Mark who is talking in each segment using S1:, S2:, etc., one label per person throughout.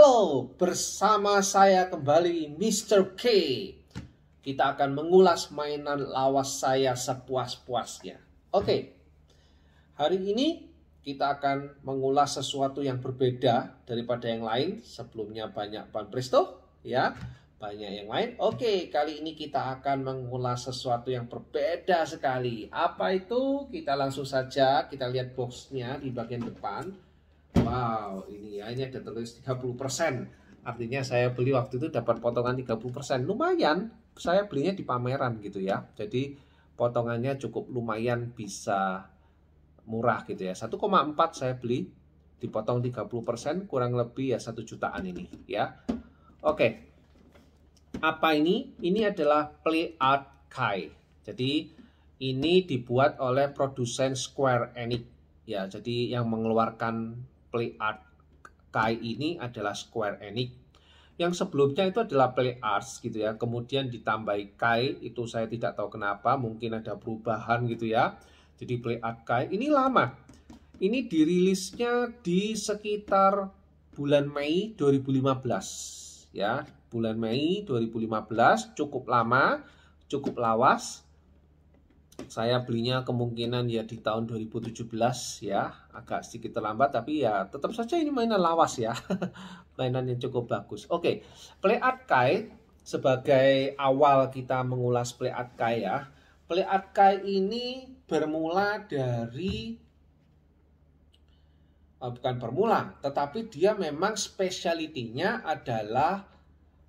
S1: Halo, bersama saya kembali Mr. K. Kita akan mengulas mainan lawas saya sepuas-puasnya. Oke, hari ini kita akan mengulas sesuatu yang berbeda daripada yang lain. Sebelumnya banyak Pan Presto, ya, banyak yang lain. Oke, kali ini kita akan mengulas sesuatu yang berbeda sekali. Apa itu? Kita langsung saja kita lihat boxnya di bagian depan. Wow, ini ya, ini ada tertulis 30%. Artinya saya beli waktu itu dapat potongan 30%. Lumayan, saya belinya di pameran gitu ya. Jadi potongannya cukup lumayan, bisa murah gitu ya. 1,4 saya beli, dipotong 30%, kurang lebih ya 1 jutaan ini ya. Oke. Apa ini? Ini adalah Play Art Kai. Jadi ini dibuat oleh produsen Square Enix ya. Jadi yang mengeluarkan Play Art Kai ini adalah Square Enix. Yang sebelumnya itu adalah Play Arts gitu ya. Kemudian ditambahi Kai, itu saya tidak tahu kenapa, mungkin ada perubahan gitu ya. Jadi Play Art Kai ini lama. Ini dirilisnya di sekitar bulan Mei 2015 ya. Bulan Mei 2015, cukup lama, cukup lawas. Saya belinya kemungkinan ya di tahun 2017 ya, agak sedikit terlambat, tapi ya tetap saja ini mainan lawas ya. Mainan yang cukup bagus. Oke, Play Art Kai sebagai awal kita mengulas Play Art Kai ya. Play Art Kai ini bermula dari bukan bermula, tetapi dia memang spesialitinya adalah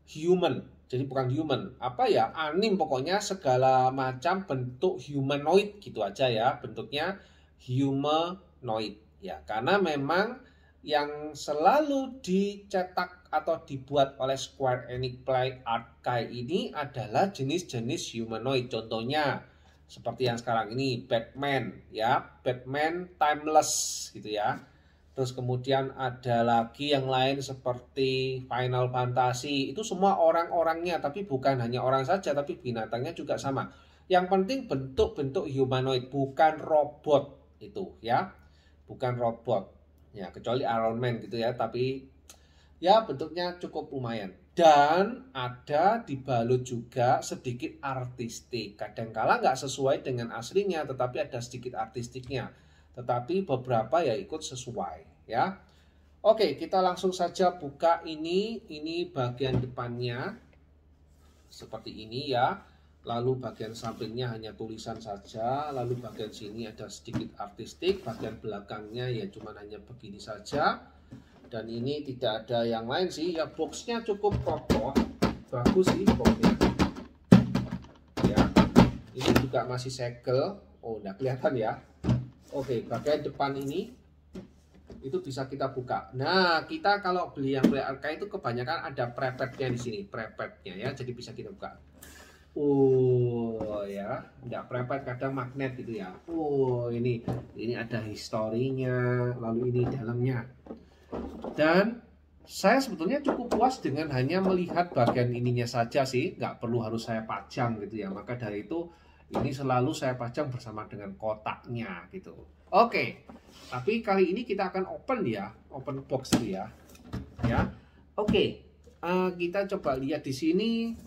S1: human. Jadi bukan human, apa ya, anim pokoknya, segala macam bentuk humanoid gitu aja ya, bentuknya humanoid ya, karena memang yang selalu dicetak atau dibuat oleh Square Enix Play Art Kai ini adalah jenis-jenis humanoid. Contohnya seperti yang sekarang ini Batman ya, Batman Timeless gitu ya. Terus kemudian ada lagi yang lain seperti Final Fantasy. Itu semua orang-orangnya, tapi bukan hanya orang saja, tapi binatangnya juga sama. Yang penting bentuk-bentuk humanoid, bukan robot itu ya. Bukan robot. Ya, kecuali Iron Man gitu ya, tapi ya bentuknya cukup lumayan. Dan ada dibalut juga sedikit artistik. Kadangkala nggak sesuai dengan aslinya, tetapi ada sedikit artistiknya. Tetapi beberapa ya ikut sesuai ya. Oke, kita langsung saja buka ini bagian depannya seperti ini ya. Lalu bagian sampingnya hanya tulisan saja. Lalu bagian sini ada sedikit artistik. Bagian belakangnya ya cuma hanya begini saja. Dan ini tidak ada yang lain sih. Ya, boxnya cukup kokoh, bagus sih boxnya. Ya, ini juga masih segel. Oh, udah kelihatan ya. Oke, bagian depan ini itu bisa kita buka. Nah, kita kalau beli yang Play Art Kai itu kebanyakan ada prepetnya di sini, prepetnya ya, jadi bisa kita buka. Oh ya, enggak prepet, kadang magnet gitu ya. Oh, ini ada historinya, lalu ini dalamnya. Dan saya sebetulnya cukup puas dengan hanya melihat bagian ininya saja sih, nggak perlu harus saya pajang gitu ya. Maka dari itu ini selalu saya pajang bersama dengan kotaknya gitu. Oke, tapi kali ini kita akan open ya, open box ya. Ya, oke. Kita coba lihat di sini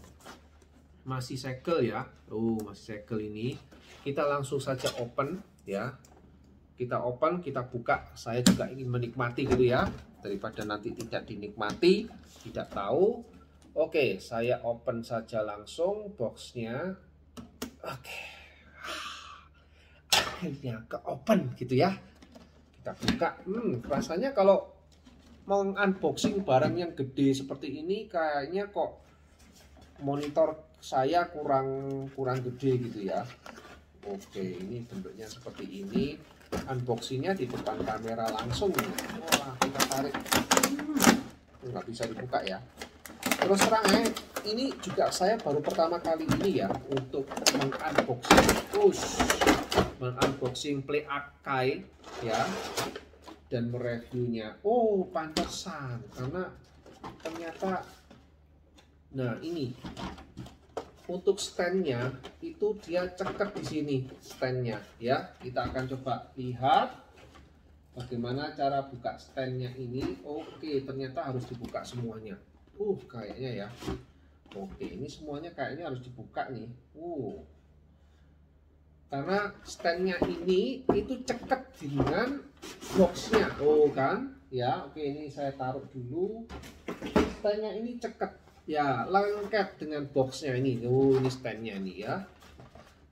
S1: masih segel ya. Oh, masih segel ini. Kita langsung saja open ya. Kita open, kita buka. Saya juga ingin menikmati gitu ya, daripada nanti tidak dinikmati, tidak tahu. Oke, saya open saja langsung boxnya. Oke, akhirnya ke open gitu ya. Kita buka. Rasanya kalau mengunboxing barang yang gede seperti ini kayaknya kok monitor saya kurang gede gitu ya. Oke, ini bentuknya seperti ini. Unboxingnya di depan kamera langsung. Wah, kita tarik. Nggak bisa dibuka ya. Terus terang ini juga saya baru pertama kali ini ya untuk mengunboxing Play Art Kai ya, dan mereviewnya. Oh, pantesan karena ternyata, nah ini untuk standnya itu dia ceket di sini standnya ya. Kita akan coba lihat. Bagaimana cara buka standnya ini? Oke, ternyata harus dibuka semuanya. Kayaknya ya. Oke, ini semuanya kayaknya harus dibuka nih. Karena standnya ini itu cekat dengan boxnya. Kan? Ya, oke, ini saya taruh dulu. Standnya ini cekat. Ya, lengket dengan boxnya ini. Ini standnya nih ya.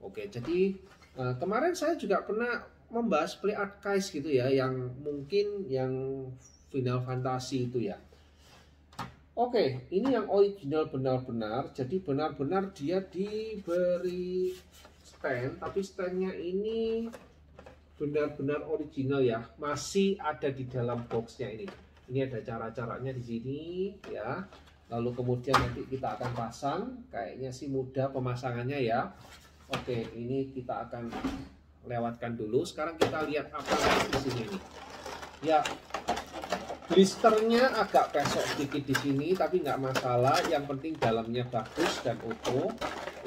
S1: Oke, jadi kemarin saya juga pernah membahas Play Archives gitu ya, yang mungkin yang Final Fantasy itu ya. Oke, ini yang original benar-benar. Jadi benar-benar dia diberi stand, tapi standnya ini benar-benar original ya, masih ada di dalam boxnya ini. Ini ada cara-caranya di sini ya. Lalu kemudian nanti kita akan pasang. Kayaknya sih mudah pemasangannya ya. Oke, ini kita akan lewatkan dulu. Sekarang kita lihat apa di sini nih. Ya, blisternya agak pesok sedikit di sini, tapi nggak masalah. Yang penting dalamnya bagus dan utuh.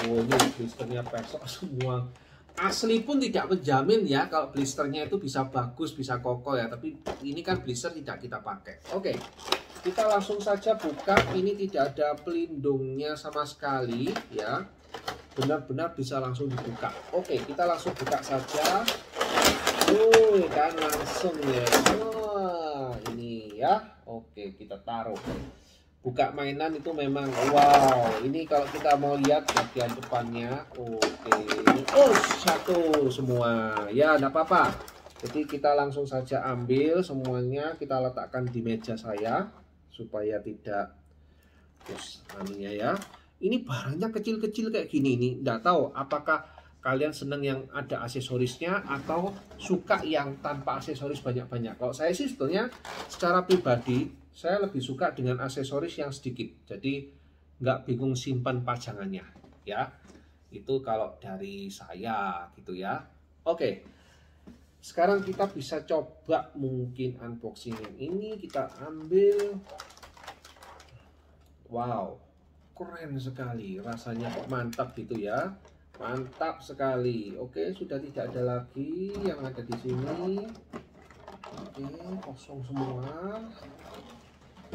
S1: Ini blisternya pesok semua. Asli pun tidak menjamin ya kalau blisternya itu bisa bagus, bisa kokoh ya. Tapi ini kan blister tidak kita pakai. Oke, kita langsung saja buka. Ini tidak ada pelindungnya sama sekali ya. Benar-benar bisa langsung dibuka. Oke, kita langsung buka saja. Kan langsung ya. Ini ya. Oke, kita taruh. Buka mainan itu memang wow. Ini kalau kita mau lihat bagian depannya. Oke. Satu semua. Ya, enggak apa-apa. Jadi kita langsung saja ambil semuanya, kita letakkan di meja saya supaya tidak anunya ya. Ini barangnya kecil-kecil kayak gini nih. Nggak tahu apakah kalian seneng yang ada aksesorisnya atau suka yang tanpa aksesoris banyak-banyak. Kalau saya sih sebetulnya secara pribadi saya lebih suka dengan aksesoris yang sedikit. Jadi nggak bingung simpan pajangannya ya. Itu kalau dari saya gitu ya. Oke. Sekarang kita bisa coba mungkin unboxing yang ini. Kita ambil. Wow. Keren sekali, rasanya kok mantap gitu ya, mantap sekali. Oke, sudah tidak ada lagi yang ada di sini. Oke, kosong semua.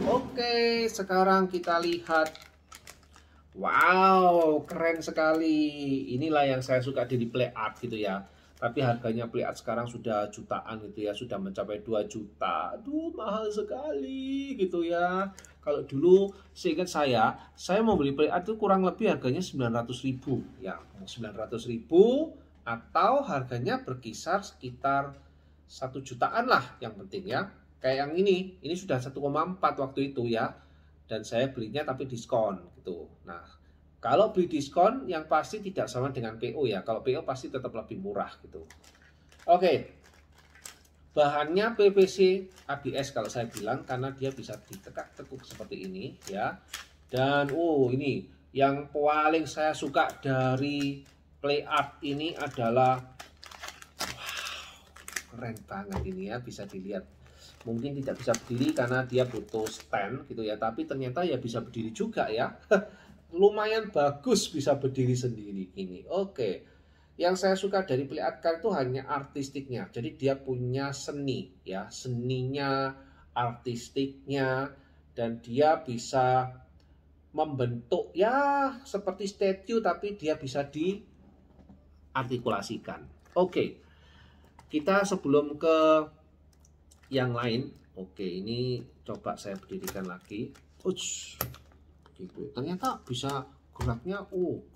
S1: Oke, sekarang kita lihat. Wow, keren sekali. Inilah yang saya suka dari Play Art gitu ya. Tapi harganya Play Art sekarang sudah jutaan gitu ya, sudah mencapai 2 juta. Aduh, mahal sekali gitu ya. Kalau dulu seingat saya mau beli Play Art itu kurang lebih harganya 900.000 ya, 900.000 atau harganya berkisar sekitar 1 jutaan lah yang penting ya. Kayak yang ini sudah 1,4 waktu itu ya. Dan saya belinya tapi diskon gitu. Nah, kalau beli diskon yang pasti tidak sama dengan PO ya. Kalau PO pasti tetap lebih murah gitu. Oke. Bahannya PVC ABS kalau saya bilang karena dia bisa ditekuk seperti ini ya. Dan ini yang paling saya suka dari Play Art ini adalah keren banget ini ya, bisa dilihat. Mungkin tidak bisa berdiri karena dia butuh stand gitu ya, tapi ternyata ya bisa berdiri juga ya. Lumayan bagus bisa berdiri sendiri gini. Oke. Yang saya suka dari Play Art Card itu hanya artistiknya. Jadi dia punya seni ya, seninya, artistiknya, dan dia bisa membentuk ya seperti statue tapi dia bisa diartikulasikan. Oke. Kita sebelum ke yang lain, oke, ini coba saya berdirikan lagi. Gitu. Ternyata bisa geraknya,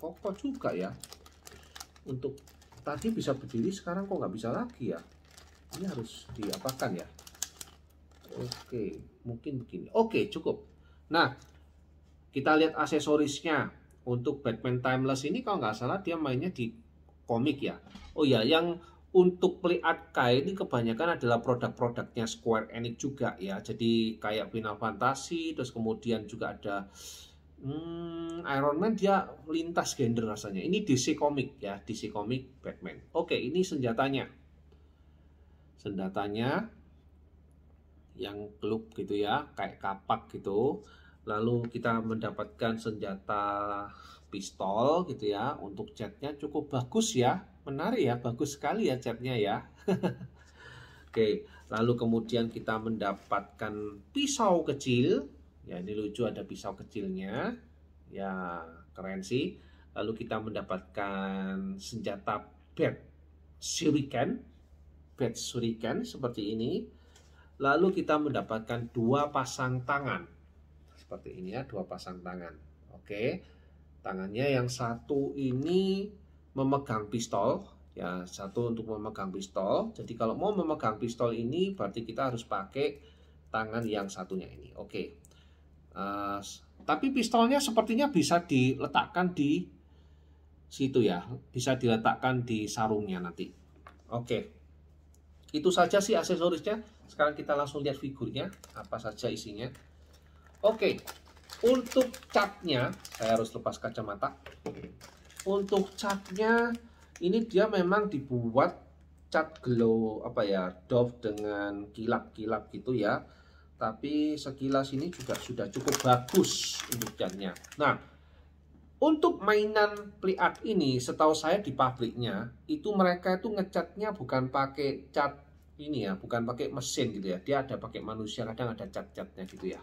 S1: kokoh juga ya. Untuk tadi bisa berdiri, sekarang kok nggak bisa lagi ya. Ini harus diapakan ya. Oke, mungkin begini. Oke, cukup. Nah, kita lihat aksesorisnya. Untuk Batman Timeless ini kalau nggak salah dia mainnya di komik ya. Oh ya, yang untuk Play Art Kai ini kebanyakan adalah produk-produknya Square Enix juga ya. Jadi kayak Final Fantasy, terus kemudian juga ada Iron Man, dia lintas genre rasanya. Ini DC Comic ya, DC Comic Batman. Oke, ini senjatanya. Senjatanya yang klub gitu ya, kayak kapak gitu. Lalu kita mendapatkan senjata pistol gitu ya. Untuk catnya cukup bagus ya, menarik ya, bagus sekali ya catnya ya. Oke, lalu kemudian kita mendapatkan pisau kecil. Ya, ini lucu, ada pisau kecilnya. Ya, keren sih. Lalu kita mendapatkan senjata bat shuriken. Bat shuriken seperti ini. Lalu kita mendapatkan 2 pasang tangan. Seperti ini ya, 2 pasang tangan. Oke. Tangannya yang satu ini memegang pistol. Ya, satu untuk memegang pistol. Jadi kalau mau memegang pistol ini berarti kita harus pakai tangan yang satunya ini. Oke. Tapi pistolnya sepertinya bisa diletakkan di situ ya. Bisa diletakkan di sarungnya nanti. Oke. Itu saja sih aksesorisnya. Sekarang kita langsung lihat figurnya. Apa saja isinya. Oke. Untuk catnya, saya harus lepas kacamata. Untuk catnya, ini dia memang dibuat cat glow doff dengan kilap-kilap gitu ya. Tapi sekilas ini juga sudah cukup bagus untuk catnya. Nah, untuk mainan play art ini, setahu saya di pabriknya itu mereka itu ngecatnya bukan pakai cat ini ya, bukan pakai mesin gitu ya. Dia ada pakai manusia, kadang ada cat-catnya gitu ya.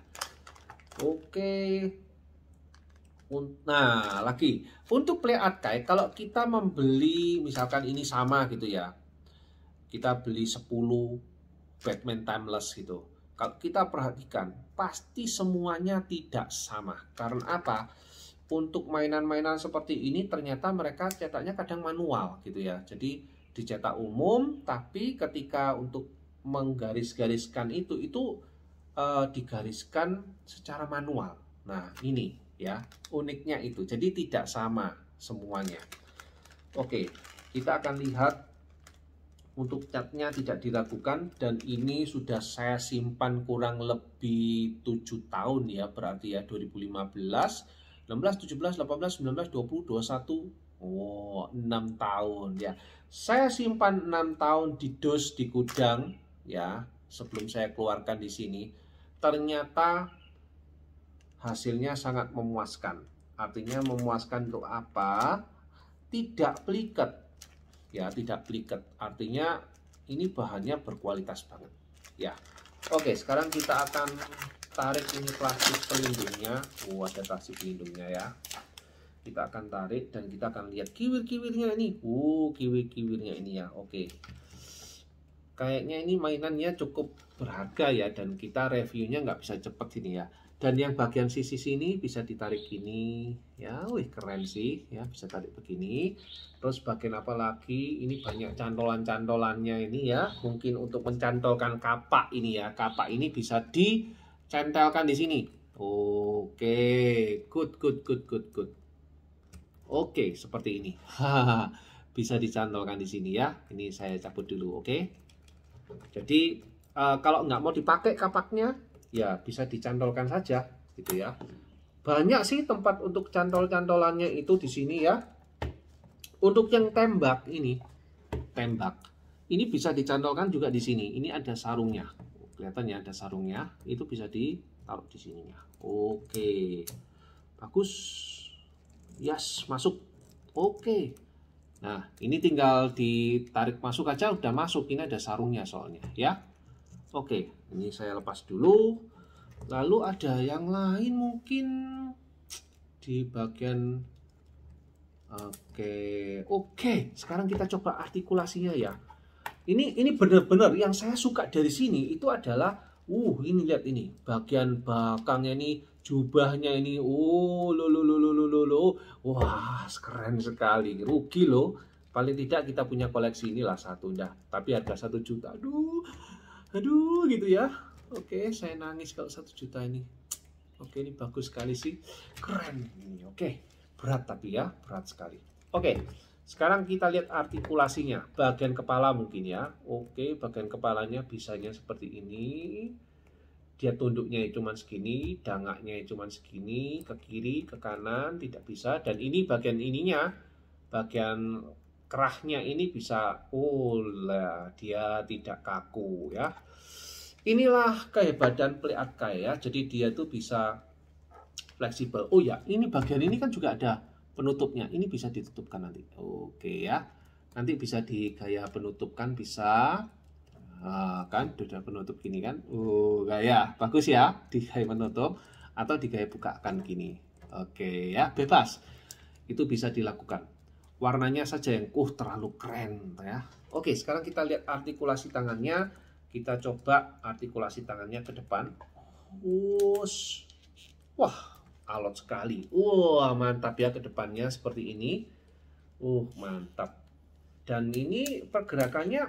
S1: Oke. Nah, lagi untuk play art kayak kalau kita membeli misalkan ini sama gitu ya. Kita beli 10 Batman Timeless gitu. Kalau kita perhatikan, pasti semuanya tidak sama. Karena apa? Untuk mainan-mainan seperti ini ternyata mereka cetaknya kadang manual gitu ya. Jadi dicetak umum, tapi ketika untuk menggaris-gariskan itu digariskan secara manual. Nah, ini ya uniknya itu. Jadi tidak sama semuanya. Oke, kita akan lihat untuk catnya tidak diragukan dan ini sudah saya simpan kurang lebih 7 tahun ya, berarti ya 2015, 16, 17, 18, 19, 20, 21. Oh, 6 tahun ya. Saya simpan 6 tahun di dos di gudang ya, sebelum saya keluarkan di sini. Ternyata hasilnya sangat memuaskan. Artinya memuaskan untuk apa? Tidak peliket. Ya, tidak peliket. Artinya ini bahannya berkualitas banget. Ya. Oke, sekarang kita akan tarik ini plastik pelindungnya. Oh, ada plastik pelindungnya ya. Kita akan tarik dan kita akan lihat kiwir-kiwirnya ini. Kiwir-kiwirnya ini ya. Oke. Kayaknya ini mainannya cukup berharga ya, dan kita reviewnya nggak bisa cepet ini ya. Dan yang bagian sisi sini bisa ditarik gini ya. Wih, keren sih ya, bisa tarik begini. Terus bagian apa lagi, ini banyak cantolan-cantolannya ini ya, mungkin untuk mencantolkan kapak ini ya. Kapak ini bisa dicentelkan di sini. Oke, good. Oke, seperti ini. Bisa dicantolkan di sini ya. Ini saya cabut dulu, oke. Jadi kalau nggak mau dipakai kapaknya, ya bisa dicantolkan saja, gitu ya. Banyak sih tempat untuk cantol-cantolannya itu di sini ya. Untuk yang tembak ini bisa dicantolkan juga di sini. Ini ada sarungnya, kelihatan ya, ada sarungnya. Itu bisa ditaruh di sininya. Oke, bagus. Yes, masuk. Oke. Nah, ini tinggal ditarik masuk aja, udah masuk. Ini ada sarungnya soalnya ya. Oke, ini saya lepas dulu. Lalu ada yang lain mungkin di bagian. Oke. Sekarang kita coba artikulasinya ya. Ini benar-benar yang saya suka dari sini itu adalah ini lihat ini. Bagian belakangnya ini, jubahnya ini. Wah, keren sekali. Rugi loh. Paling tidak kita punya koleksi inilah satu dah. Tapi harga 1 juta. Aduh gitu ya. Oke, saya nangis kalau 1 juta ini. Oke, ini bagus sekali sih. Keren ini. Oke, berat tapi ya, berat sekali. Oke, sekarang kita lihat artikulasinya. Bagian kepala mungkin ya. Oke, bagian kepalanya bisanya seperti ini. Dia tunduknya cuma segini, dangaknya cuma segini, ke kiri, ke kanan, tidak bisa. Dan ini bagian ininya, bagian kerahnya ini bisa, dia tidak kaku ya. Inilah kehebatan play art Kai ya. Jadi dia tuh bisa fleksibel. Oh ya, ini bagian ini kan juga ada penutupnya. Ini bisa ditutupkan nanti. Oke ya. Nanti bisa di gaya penutupkan bisa. Nah, Kan sudah penutup gini kan. Ya bagus ya, digaya penutup atau digaya bukakan gini. Oke ya, bebas. Itu bisa dilakukan. Warnanya saja yang terlalu keren ya. Oke, sekarang kita lihat artikulasi tangannya. Kita coba artikulasi tangannya ke depan. Wah, alot sekali. Wah, mantap ya ke depannya seperti ini. Mantap. Dan ini pergerakannya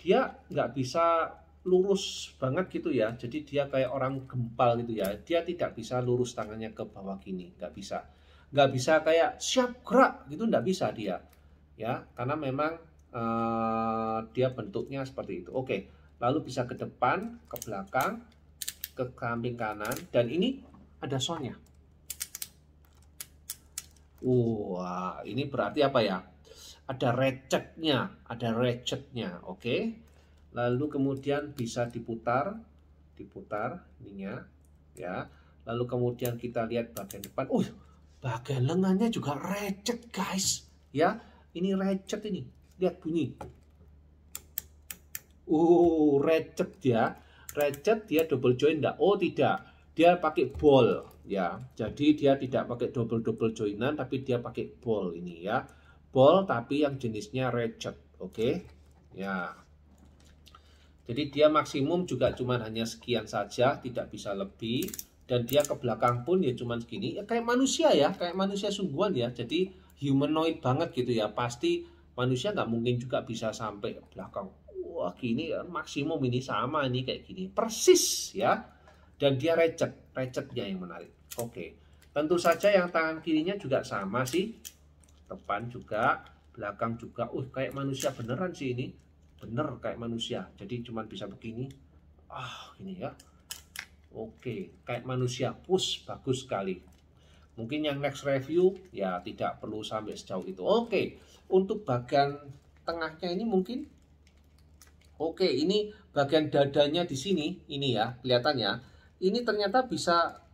S1: dia nggak bisa lurus banget gitu ya. Jadi dia kayak orang gempal gitu ya. Dia tidak bisa lurus tangannya ke bawah gini, nggak bisa. Nggak bisa kayak siap gerak gitu, nggak bisa dia. Ya, karena memang dia bentuknya seperti itu. Oke, lalu bisa ke depan, ke belakang, ke samping kanan, dan ini ada soundnya. Wah, ini berarti apa ya? Ada ratchetnya, oke. Lalu kemudian bisa diputar ininya, ya. Lalu kemudian kita lihat bagian depan. Bagian lengannya juga ratchet, guys. Ya, ini ratchet ini. Lihat bunyi. Ratchet ya. Ratchet dia double join enggak? Tidak. Dia pakai ball ya. Jadi dia tidak pakai double joinan, tapi dia pakai ball ini ya. Ball tapi yang jenisnya ratchet. Oke. Ya. Jadi dia maksimum juga cuma hanya sekian saja, tidak bisa lebih. Dan dia ke belakang pun ya cuma segini. Ya, kayak manusia ya, kayak manusia sungguhan ya. Jadi humanoid banget gitu ya. Pasti manusia nggak mungkin juga bisa sampai ke belakang. Wah gini maksimum ini sama ini kayak gini. Persis ya. Dan dia ratchetnya yang menarik. Oke. Tentu saja yang tangan kirinya juga sama sih. Depan juga, belakang juga. Kayak manusia beneran sih ini. Bener kayak manusia. Jadi cuma bisa begini. Ini ya. Oke, kayak manusia. Bagus sekali. Mungkin yang next review ya tidak perlu sampai sejauh itu. Oke, untuk bagian tengahnya ini mungkin. Oke, ini bagian dadanya di sini. Ini ya, kelihatannya. Ini ternyata bisa.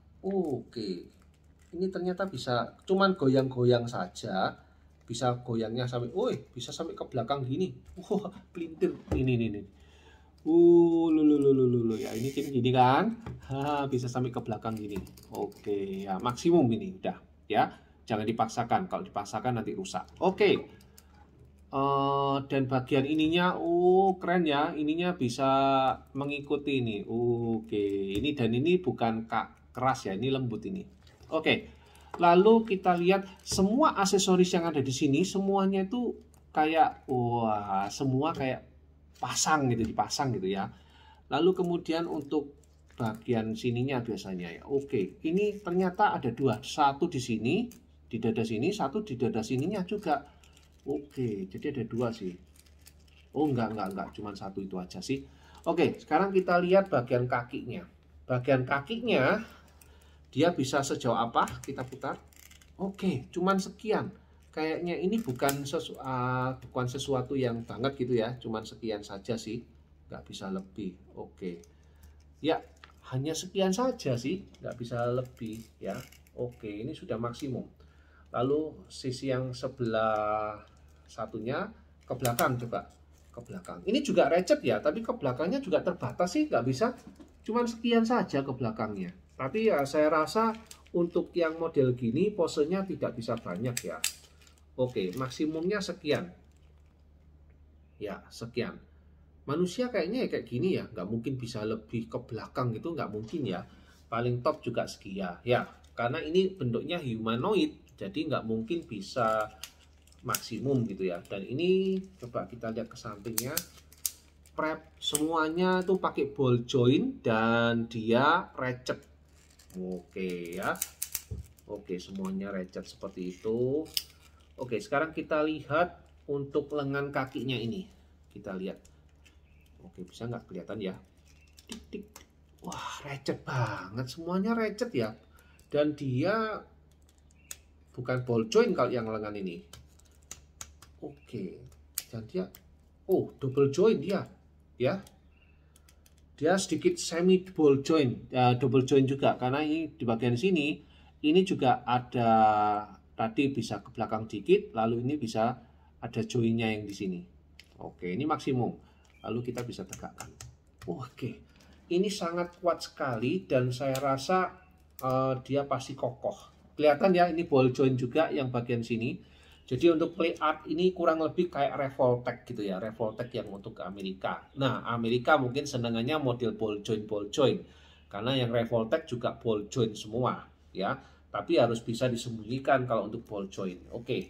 S1: Ini ternyata bisa cuman goyang-goyang saja. Bisa goyangnya sampai, bisa sampai ke belakang gini. Pelintir. Ini. Ya ini gini kan. Bisa sampai ke belakang gini. Oke, ya maksimum ini udah ya. Jangan dipaksakan. Kalau dipaksakan nanti rusak. Oke. Dan bagian ininya keren ya. Ininya bisa mengikuti ini. Oke, ini dan ini bukan keras ya, ini lembut ini. Oke. Lalu kita lihat semua aksesoris yang ada di sini semuanya itu kayak semua kayak dipasang gitu ya. Lalu kemudian untuk bagian sininya biasanya ya. Oke, ini ternyata ada dua, satu di sini di dada sini, satu di dada sininya juga. Oke, jadi ada dua sih. Enggak, cuma satu itu aja sih. Oke, sekarang kita lihat bagian kakinya. Bagian kakinya dia bisa sejauh apa? Kita putar. Oke, cuman sekian. Kayaknya ini bukan sesuatu yang banget gitu ya, cuman sekian saja sih, nggak bisa lebih. Oke, ya hanya sekian saja sih, nggak bisa lebih ya. Oke, ini sudah maksimum. Lalu sisi yang sebelah satunya ke belakang, coba ke belakang. Ini juga ratchet ya, tapi ke belakangnya juga terbatas sih, nggak bisa, cuman sekian saja ke belakangnya. Tapi ya saya rasa untuk yang model gini posenya tidak bisa banyak ya. Oke, maksimumnya sekian. Ya, sekian. Manusia kayaknya kayak gini ya, nggak mungkin bisa lebih ke belakang gitu, nggak mungkin ya. Paling top juga sekian. Ya, karena ini bentuknya humanoid, jadi nggak mungkin bisa maksimum gitu ya. Dan ini coba kita lihat ke sampingnya. Prep semuanya tuh pakai ball joint dan dia ratchet. Oke ya. Oke, semuanya ratchet seperti itu. Oke, sekarang kita lihat untuk lengan kakinya ini. Kita lihat. Oke, bisa nggak kelihatan ya? Tik. Wah, ratchet banget. Semuanya ratchet ya. Dan dia bukan ball joint kalau yang lengan ini. Oke. Dan dia double joint dia. Ya. Dia sedikit semi ball joint. Double joint juga. Karena ini di bagian sini. Ini juga ada tadi bisa ke belakang dikit, lalu ini bisa ada joinnya yang di sini. Oke, ini maksimum. lalu kita bisa tegakkan. Oke, ini sangat kuat sekali dan saya rasa dia pasti kokoh. Kelihatan ya, ini ball joint juga yang bagian sini. Jadi untuk play art ini kurang lebih kayak Revoltech gitu ya, Revoltech yang untuk ke Amerika. Nah, Amerika mungkin senangannya model ball joint, karena yang Revoltech juga ball joint semua ya. Tapi harus bisa disembunyikan kalau untuk ball joint. Oke,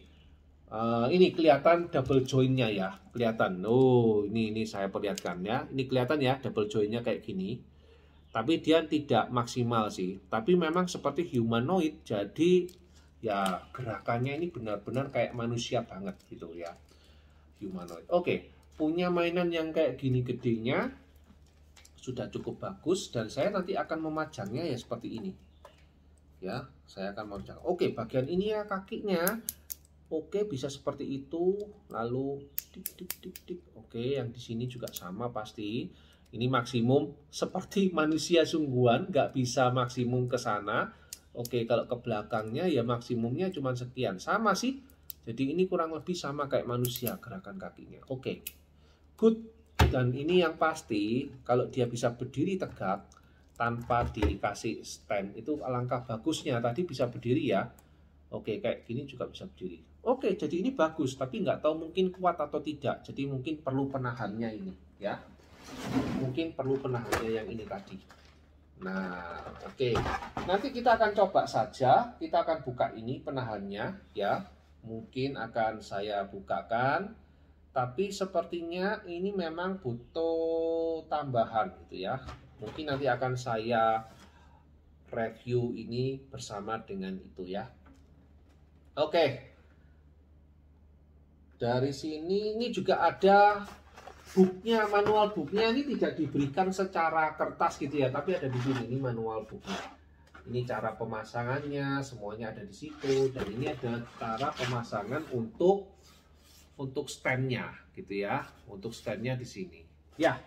S1: ini kelihatan double jointnya ya, kelihatan. Oh, ini saya perlihatkan ya. Ini kelihatan ya double jointnya kayak gini. Tapi dia tidak maksimal sih. Tapi memang seperti humanoid, jadi ya gerakannya ini benar-benar kayak manusia banget gitu ya, humanoid. Oke, punya mainan yang kayak gini gedenya sudah cukup bagus dan saya nanti akan memajangnya ya seperti ini ya. Saya akan memajang. Oke, bagian ini ya kakinya. Oke, bisa seperti itu. Lalu tik. Oke, yang di sini juga sama pasti. Ini maksimum seperti manusia sungguhan, nggak bisa maksimum ke sana. Oke, kalau ke belakangnya ya maksimumnya cuma sekian. Sama sih. Jadi ini kurang lebih sama kayak manusia gerakan kakinya. Oke, good. Dan ini yang pasti kalau dia bisa berdiri tegak tanpa dikasih stand itu alangkah bagusnya. Tadi bisa berdiri ya. Oke, kayak gini juga bisa berdiri. Oke, jadi ini bagus. Tapi nggak tahu mungkin kuat atau tidak. Jadi mungkin perlu penahannya ini ya. Mungkin perlu penahannya yang ini tadi. Nah, oke. Nanti kita akan coba saja. Kita akan buka ini penahannya ya. Mungkin akan saya bukakan. Tapi sepertinya ini memang butuh tambahan gitu ya. Mungkin nanti akan saya review ini bersama dengan itu ya. Oke. Dari sini ini juga ada booknya, manual booknya ini tidak diberikan secara kertas gitu ya, tapi ada di sini, ini manual booknya. Ini cara pemasangannya, semuanya ada di situ, dan ini ada cara pemasangan untuk standnya gitu ya, untuk standnya di sini. Ya,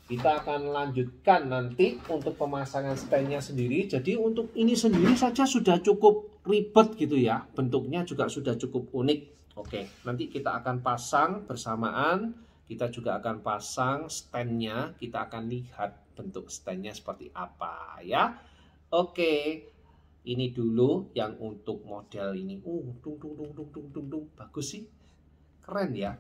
S1: kita akan lanjutkan nanti untuk pemasangan standnya sendiri. Jadi untuk ini sendiri saja sudah cukup ribet gitu ya, bentuknya juga sudah cukup unik. Oke, nanti kita akan pasang bersamaan, kita juga akan pasang standnya, kita akan lihat bentuk standnya seperti apa ya. Oke, ini dulu yang untuk model ini. Bagus sih, keren ya.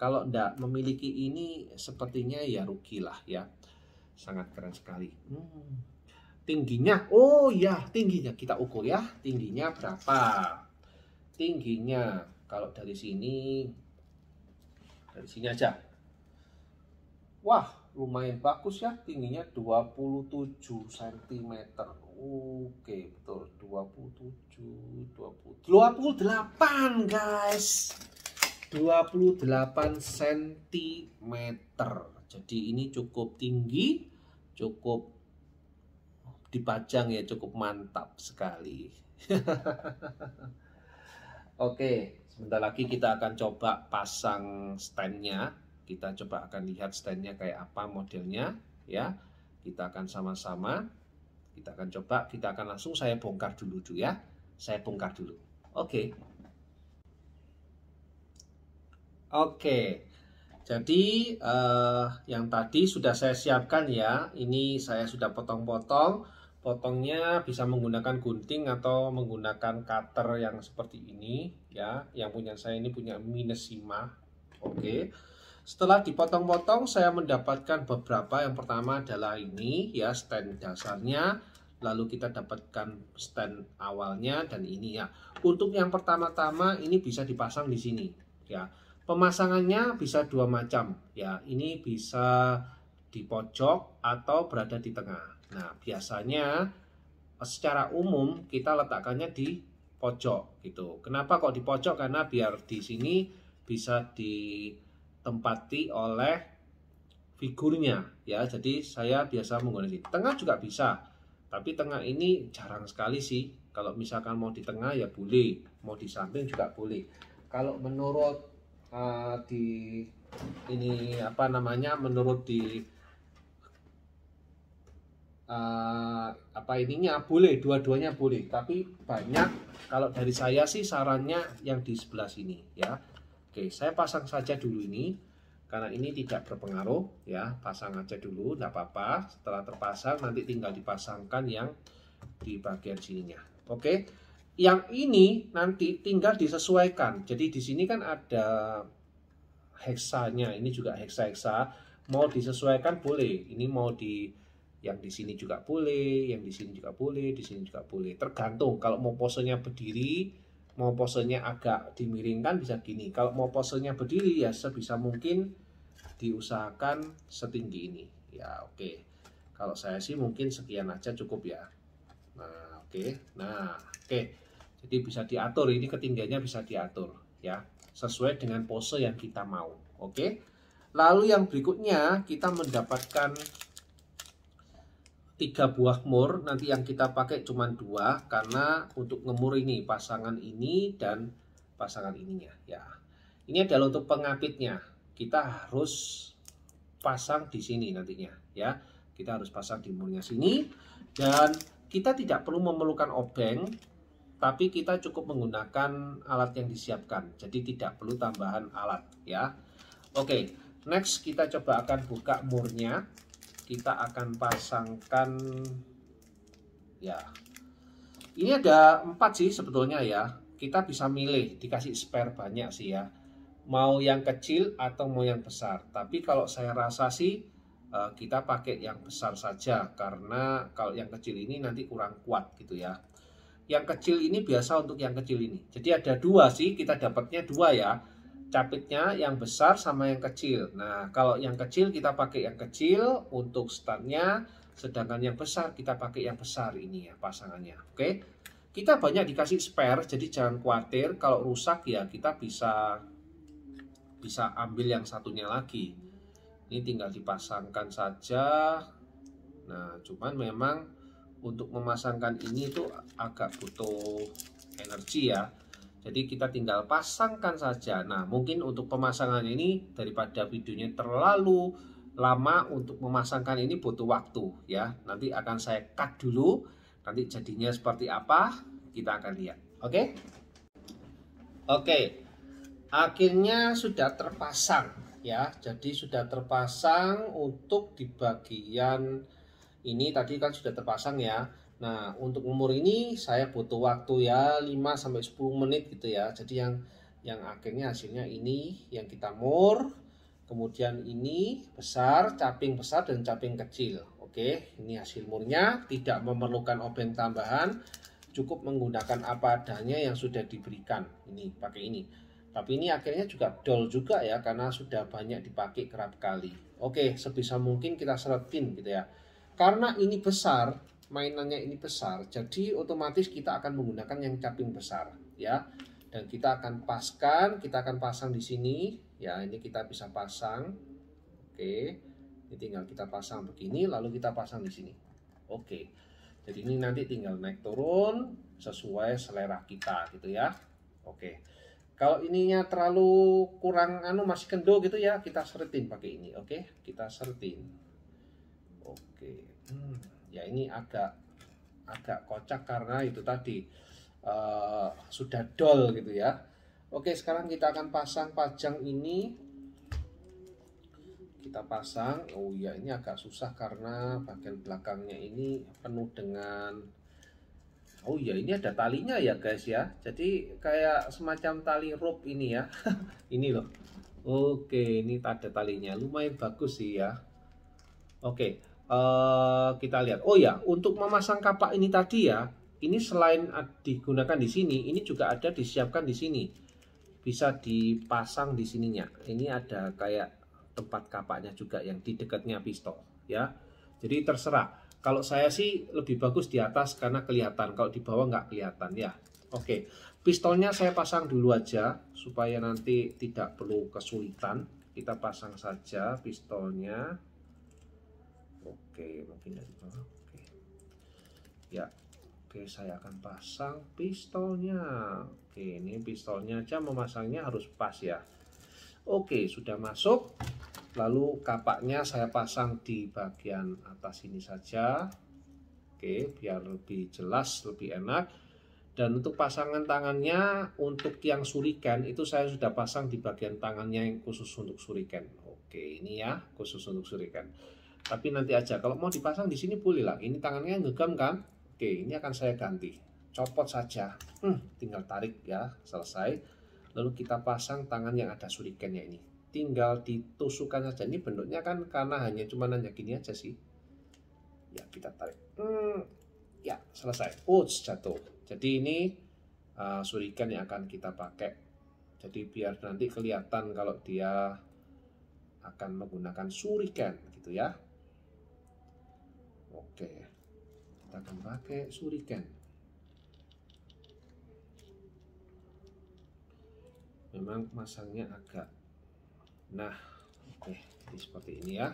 S1: Kalau enggak memiliki ini sepertinya ya rugilah ya, sangat keren sekali. Tingginya, oh ya tingginya kita ukur ya, tingginya berapa? Tingginya kalau dari sini aja. Wah, lumayan bagus ya, tingginya 27 cm. Oke, betul, 28 guys. 28 cm. Jadi ini cukup tinggi, cukup dipajang ya, cukup mantap sekali. Oke, sebentar lagi kita akan coba pasang standnya. Kita coba akan lihat standnya kayak apa modelnya ya. Kita akan sama-sama, kita akan coba, kita akan langsung saya bongkar dulu ya. Saya bongkar dulu. Oke. Oke. Jadi yang tadi sudah saya siapkan ya. Ini saya sudah potong-potong. Potongnya bisa menggunakan gunting atau menggunakan cutter yang seperti ini ya. Yang punya saya ini punya Mineshima. Oke. Setelah dipotong-potong saya mendapatkan beberapa. Yang pertama adalah ini ya, stand dasarnya. Lalu kita dapatkan stand awalnya dan ini ya. Untuk yang pertama-tama ini bisa dipasang di sini ya. Pemasangannya bisa dua macam ya. Ini bisa di pojok atau berada di tengah. Nah, biasanya secara umum kita letakkannya di pojok gitu. Kenapa kok di pojok? Karena biar di sini bisa ditempati oleh figurnya ya. Jadi saya biasa menggunakan di tengah juga bisa. Tapi tengah ini jarang sekali sih. Kalau misalkan mau di tengah ya boleh, mau di samping juga boleh. Kalau menurut menurut ininya boleh, dua-duanya boleh, tapi banyak kalau dari saya sih sarannya yang di sebelah sini ya. Oke, saya pasang saja dulu ini. Karena ini tidak berpengaruh ya, pasang aja dulu, tidak apa-apa. Setelah terpasang nanti tinggal dipasangkan yang di bagian sininya. Oke, yang ini nanti tinggal disesuaikan. Jadi di sini kan ada heksanya, ini juga heksa-heksa. Mau disesuaikan boleh. Ini mau yang di sini juga boleh, yang di sini juga boleh, di sini juga boleh. Tergantung. Kalau mau posenya berdiri, mau posenya agak dimiringkan bisa gini. Kalau mau posenya berdiri ya sebisa mungkin diusahakan setinggi ini. Ya oke. Kalau saya sih mungkin sekian aja cukup ya. Nah oke. Nah oke. Jadi bisa diatur. Ini ketinggiannya bisa diatur ya. Sesuai dengan pose yang kita mau. Oke. Lalu yang berikutnya kita mendapatkan 3 buah mur, nanti yang kita pakai cuma 2 karena untuk ngemur ini pasangan ini dan pasangan ininya ya. Ini adalah untuk pengapitnya. Kita harus pasang di sini nantinya ya. Kita harus pasang di murnya sini dan kita tidak perlu memerlukan obeng, tapi kita cukup menggunakan alat yang disiapkan. Jadi tidak perlu tambahan alat ya. Oke, next kita coba akan buka murnya. Kita akan pasangkan ya, ini ada 4 sih sebetulnya ya. Kita bisa milih, dikasih spare banyak sih ya, mau yang kecil atau mau yang besar. Tapi kalau saya rasa sih kita pakai yang besar saja, karena kalau yang kecil ini nanti kurang kuat gitu ya. Yang kecil ini biasa untuk yang kecil ini. Jadi ada 2 sih, kita dapatnya 2 ya, capitnya yang besar sama yang kecil. Nah kalau yang kecil kita pakai yang kecil untuk startnya, sedangkan yang besar kita pakai yang besar ini ya pasangannya. Oke, kita banyak dikasih spare, jadi jangan khawatir kalau rusak ya kita bisa ambil yang satunya lagi. Ini tinggal dipasangkan saja. Nah cuman memang untuk memasangkan ini tuh agak butuh energi ya. Jadi kita tinggal pasangkan saja. Nah mungkin untuk pemasangan ini daripada videonya terlalu lama, untuk memasangkan ini butuh waktu ya. Nanti akan saya cut dulu. Nanti jadinya seperti apa kita akan lihat. Oke. Oke. Akhirnya sudah terpasang ya. Jadi sudah terpasang untuk di bagian ini tadi kan sudah terpasang ya. Nah untuk umur ini saya butuh waktu ya 5-10 menit gitu ya. Jadi yang akhirnya hasilnya ini yang kita mur. Kemudian ini besar, caping besar dan caping kecil. Oke, ini hasil murnya, tidak memerlukan obeng tambahan. Cukup menggunakan apa adanya yang sudah diberikan. Ini pakai ini. Tapi ini akhirnya juga dol juga ya, karena sudah banyak dipakai kerap kali. Oke, sebisa mungkin kita seretin gitu ya. Karena ini besar, mainannya ini besar, jadi otomatis kita akan menggunakan yang caping besar ya. Dan kita akan pasang di sini ya. Ini kita bisa pasang. Oke, ini tinggal kita pasang begini, lalu kita pasang di sini. Oke, jadi ini nanti tinggal naik turun sesuai selera kita gitu ya. Oke, kalau ininya terlalu kurang masih kendo gitu ya, kita seretin pakai ini. Oke, kita seretin. Oke, ya ini agak kocak karena itu tadi sudah dol gitu ya. Oke, sekarang kita akan pasang pajang ini. Kita pasang. Oh ya, ini agak susah karena bagian belakangnya ini penuh dengan, oh ya ini ada talinya ya guys ya. Jadi kayak semacam tali rope ini ya. Ini loh. Oke, ini ada talinya, lumayan bagus sih ya. Oke, kita lihat. Oh ya, untuk memasang kapak ini tadi ya, ini selain digunakan di sini, ini juga ada disiapkan di sini. Bisa dipasang di sininya. Ini ada kayak tempat kapaknya juga yang di dekatnya pistol ya. Jadi terserah. Kalau saya sih lebih bagus di atas karena kelihatan. Kalau di bawah nggak kelihatan ya. Oke, pistolnya saya pasang dulu aja supaya nanti tidak perlu kesulitan. Kita pasang saja pistolnya. Oke, mungkin dari bawah. Oke. Ya. Oke, saya akan pasang pistolnya. Oke, ini pistolnya aja, memasangnya harus pas ya. Oke, sudah masuk. Lalu kapaknya saya pasang di bagian atas ini saja. Oke, biar lebih jelas, lebih enak. Dan untuk pasangan tangannya, untuk yang shuriken itu saya sudah pasang di bagian tangannya yang khusus untuk shuriken. Oke, ini ya khusus untuk suriken. Tapi nanti aja, kalau mau dipasang di sini boleh lah. Ini tangannya ngegam kan? Oke, ini akan saya ganti. Copot saja. Tinggal tarik ya, selesai. Lalu kita pasang tangan yang ada surikennya ini. Tinggal ditusukkan saja. Ini bentuknya kan karena hanya gini aja sih. Ya, kita tarik. Ya, selesai. Jatuh. Jadi ini suriken yang akan kita pakai. Jadi biar nanti kelihatan kalau dia akan menggunakan suriken gitu ya. Oke, kita akan pakai suriken. Memang masangnya agak, oke, jadi seperti ini ya.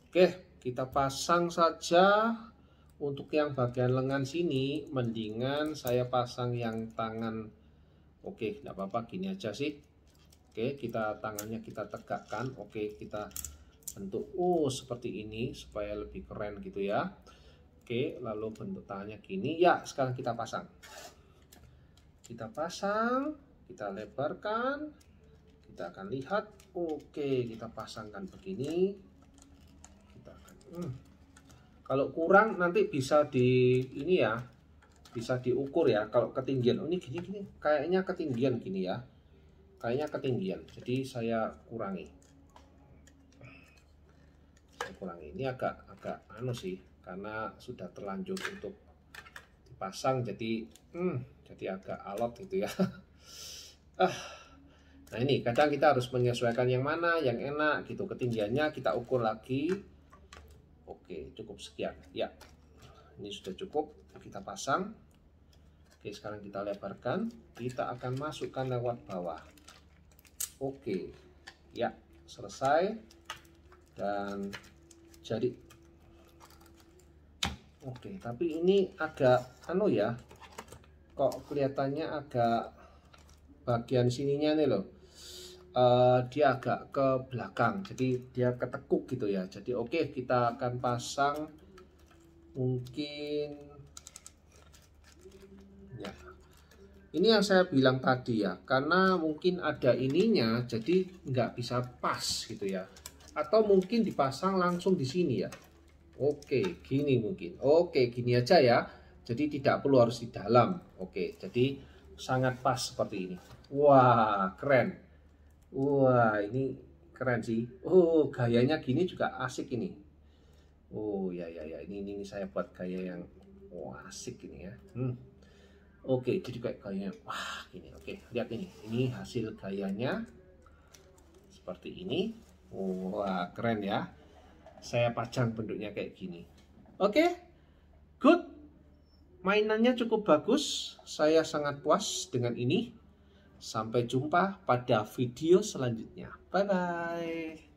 S1: Oke, kita pasang saja. Untuk yang bagian lengan sini, mendingan saya pasang yang tangan. Oke, tidak apa-apa, gini aja sih. Oke, tangannya kita tegakkan. Oke, kita bentuk seperti ini supaya lebih keren gitu ya. Oke, lalu bentuk tangannya gini. Ya, sekarang kita pasang. Kita pasang, kita lebarkan. Kita akan lihat. Oke, kita pasangkan begini. Kita akan kalau kurang nanti bisa bisa diukur ya. Kalau ketinggian, ini gini kayaknya ketinggian gini ya. Kayaknya ketinggian, jadi saya kurangi. Ini agak sih, karena sudah terlanjur untuk dipasang, jadi agak alot gitu ya. Nah ini kadang kita harus menyesuaikan yang mana yang enak gitu. Ketinggiannya kita ukur lagi. Oke, cukup sekian ya. Ini sudah cukup, kita pasang. Oke, sekarang kita lebarkan. Kita akan masukkan lewat bawah. Oke, ya selesai. Dan jadi oke, tapi ini agak ya, kok kelihatannya agak bagian sininya nih loh, dia agak ke belakang, jadi dia ketekuk gitu ya. Jadi oke, kita akan pasang mungkin ya. Ini yang saya bilang tadi ya, karena mungkin ada ininya, jadi nggak bisa pas gitu ya. Atau mungkin dipasang langsung di sini ya. Oke, gini mungkin. Oke, gini aja ya. Jadi tidak perlu harus di dalam. Oke, jadi sangat pas seperti ini. Wah, keren. Wah, ini keren sih. Gayanya gini juga asik ini. Ya. Ini saya buat gaya yang asik ini ya. Oke, jadi kayak gayanya gini. Oke, lihat ini. Ini hasil gayanya seperti ini. Wah, keren ya. Saya pajang bentuknya kayak gini. Oke, good. Mainannya cukup bagus. Saya sangat puas dengan ini. Sampai jumpa pada video selanjutnya. Bye-bye.